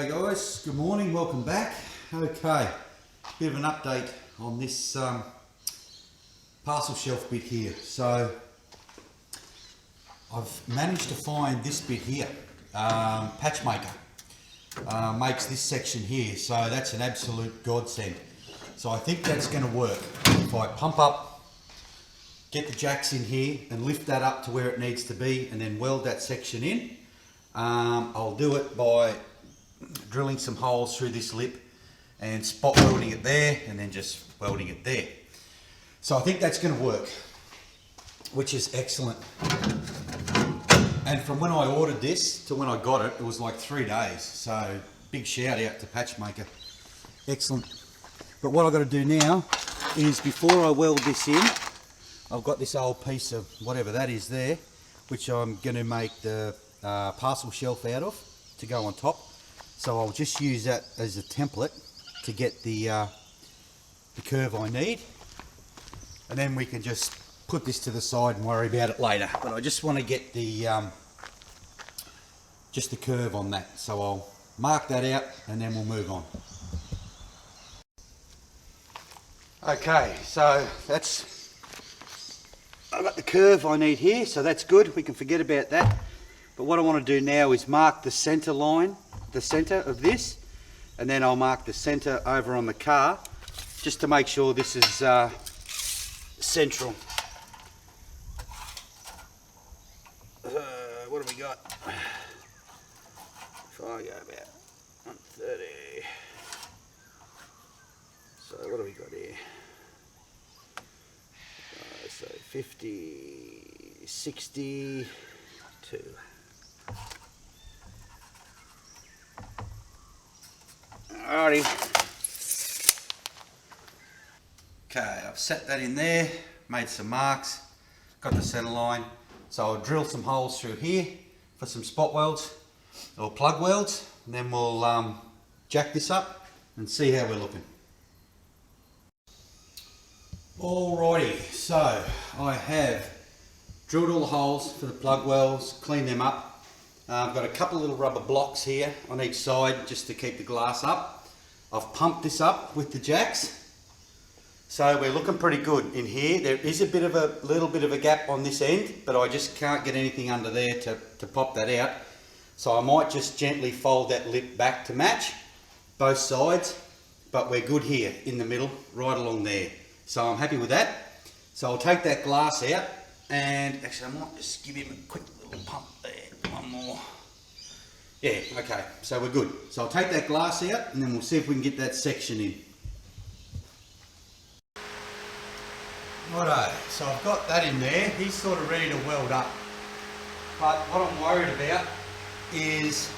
Hey guys, good morning, welcome back. Okay, bit of an update on this parcel shelf bit here. So I've managed to find this bit here. Patchmaker makes this section here, so that's an absolute godsend. So I think that's going to work. If I pump up, get the jacks in here and lift that up to where it needs to be and then weld that section in. I'll do it by drilling some holes through this lip and spot welding it there and then just welding it there. So I think that's going to work, which is excellent. And from when I ordered this to when I got it, it was like 3 days. So big shout out to Patchmaker. Excellent. But what I've got to do now is, before I weld this in, I've got this old piece of whatever that is there, which I'm going to make the parcel shelf out of to go on top. So I'll just use that as a template to get the curve I need, and then we can just put this to the side and worry about it later. But I just want to get the just the curve on that, so I'll mark that out and then we'll move on. Okay, so I've got the curve I need here, so that's good. We can forget about that. But what I want to do now is mark the center line, the center of this, and then I'll mark the center over on the car, just to make sure this is central. What have we got? If I go about 130, so what have we got here? So 50, 62. Alrighty. Okay, I've set that in there, made some marks, got the center line. So I'll drill some holes through here for some spot welds or plug welds, and then we'll jack this up and see how we're looking. Alrighty, so I have drilled all the holes for the plug welds, cleaned them up. I've got a couple of little rubber blocks here on each side just to keep the glass up. I've pumped this up with the jacks, so we're looking pretty good in here. There is a little bit of a gap on this end, but I just can't get anything under there to pop that out. So I might just gently fold that lip back to match both sides, but we're good here in the middle, right along there. So I'm happy with that. So I'll take that glass out, and actually I might just give him a quick little pump there. One more. Yeah, okay, so we're good. So I'll take that glass out and then we'll see if we can get that section in. Righto, so I've got that in there. He's sort of ready to weld up. But what I'm worried about is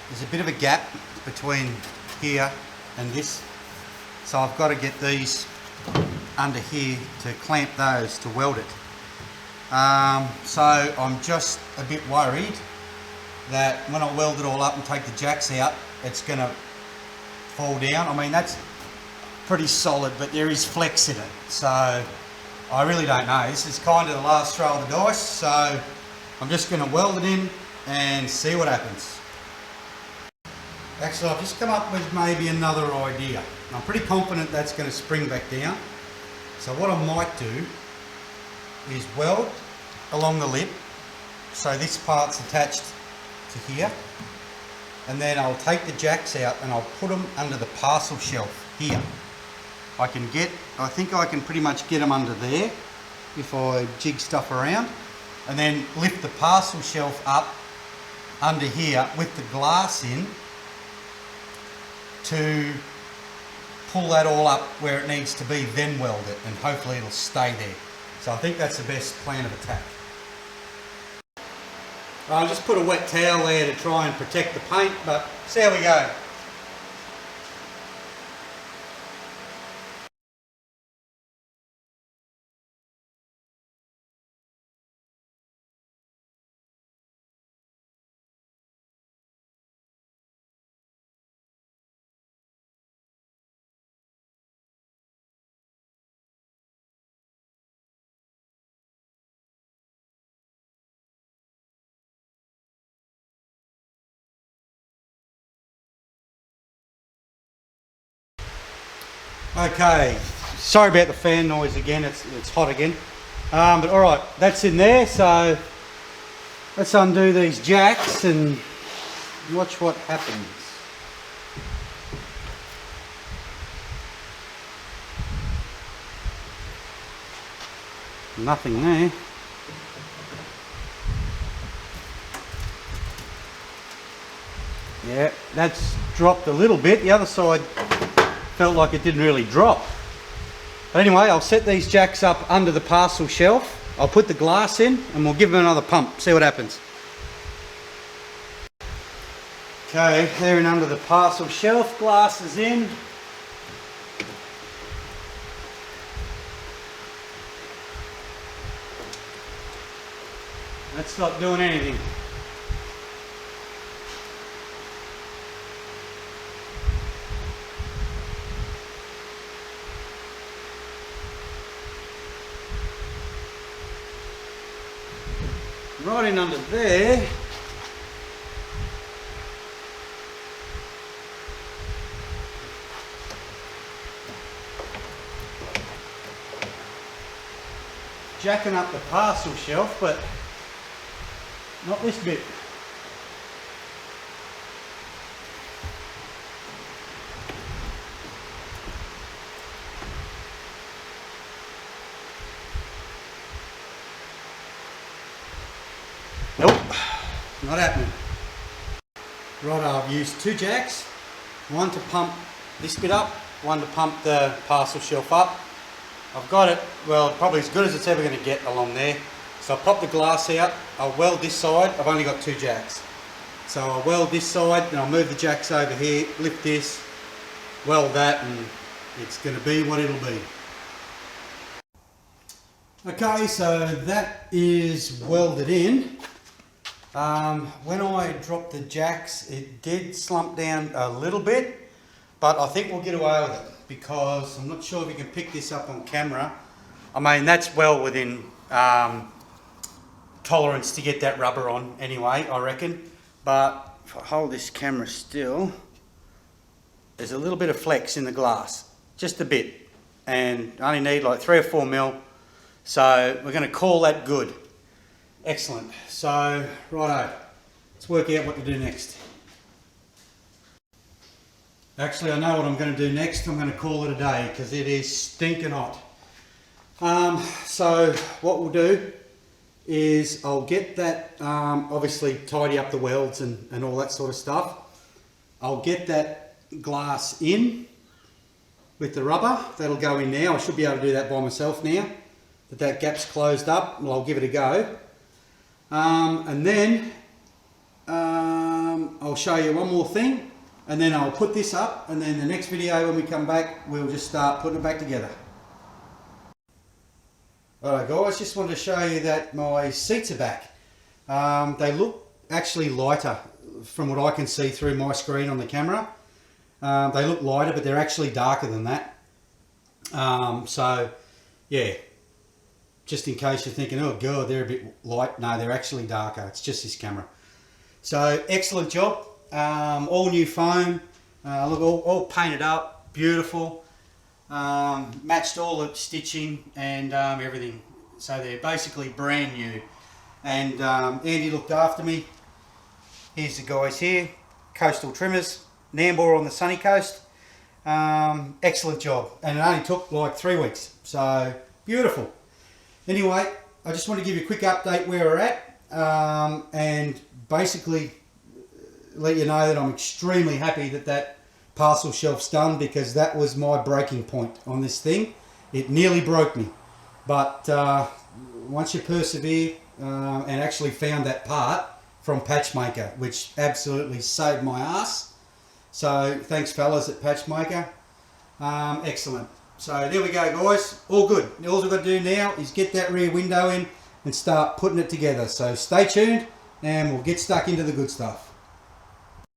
there's a bit of a gap between here and this. So I've got to get these under here to clamp those to weld it. So I'm just a bit worried that when I weld it all up and take the jacks out, it's going to fall down. I mean, that's pretty solid, but there is flex in it. So I really don't know. This is kind of the last throw of the dice. So I'm just going to weld it in and see what happens. Actually, I've just come up with maybe another idea. I'm pretty confident that's going to spring back down. So what I might do is weld along the lip, so this part's attached to here, and then I'll take the jacks out and I'll put them under the parcel shelf here. I think I can pretty much get them under there if I jig stuff around, and then lift the parcel shelf up under here with the glass in to pull that all up where it needs to be, then weld it, and hopefully it'll stay there. So I think that's the best plan of attack. I'll just put a wet towel there to try and protect the paint, but see how we go. Okay, sorry about the fan noise again, it's hot again. But alright, that's in there, so let's undo these jacks and watch what happens. Nothing there. Yeah, that's dropped a little bit. The other side felt like it didn't really drop. But anyway, I'll set these jacks up under the parcel shelf. I'll put the glass in and we'll give them another pump, see what happens. Okay, they're in under the parcel shelf, glass is in. That's not doing anything. Right in under there. Jacking up the parcel shelf, but not this bit. Nope, not happening. Right, I've used two jacks, one to pump this bit up, one to pump the parcel shelf up. I've got it, well, probably as good as it's ever going to get along there. So I'll pop the glass out, I'll weld this side, I've only got two jacks. So I'll weld this side, and I'll move the jacks over here, lift this, weld that, and it's going to be what it'll be. Okay, so that is welded in. When I dropped the jacks, it did slump down a little bit, but I think we'll get away with it because I'm not sure if you can pick this up on camera. I mean, that's well within tolerance to get that rubber on anyway, I reckon. But if I hold this camera still, there's a little bit of flex in the glass, just a bit, and I only need like 3 or 4 mil. So we're going to call that good. Excellent. So, righto, let's work out what to do next. Actually, I know what I'm going to do next. I'm going to call it a day because it is stinking hot. So what we'll do is I'll get that, obviously tidy up the welds and all that sort of stuff. I'll get that glass in with the rubber. That'll go in now. I should be able to do that by myself now. That gap's closed up. Well, I'll give it a go. And then I'll show you one more thing, and then I'll put this up, and then the next video when we come back we'll just start putting it back together. Alright guys, just wanted to show you that my seats are back. They look actually lighter from what I can see through my screen on the camera. They look lighter, but they're actually darker than that. So yeah, just in case you're thinking, oh god, they're a bit light. No, they're actually darker. It's just this camera. So excellent job. All new foam. Look, all painted up, beautiful. Matched all the stitching and everything. So they're basically brand new. And Andy looked after me. Here's the guys here. Coastal Trimmers. Nambour on the sunny coast. Excellent job. And it only took like 3 weeks. So beautiful. Anyway, I just want to give you a quick update where we're at, and basically let you know that I'm extremely happy that that parcel shelf's done, because that was my breaking point on this thing. It nearly broke me, but once you persevere and actually found that part from Patchmaker, which absolutely saved my ass. So thanks fellas at Patchmaker. Excellent. So there we go guys, all good. All we've got to do now is get that rear window in and start putting it together. So stay tuned and we'll get stuck into the good stuff.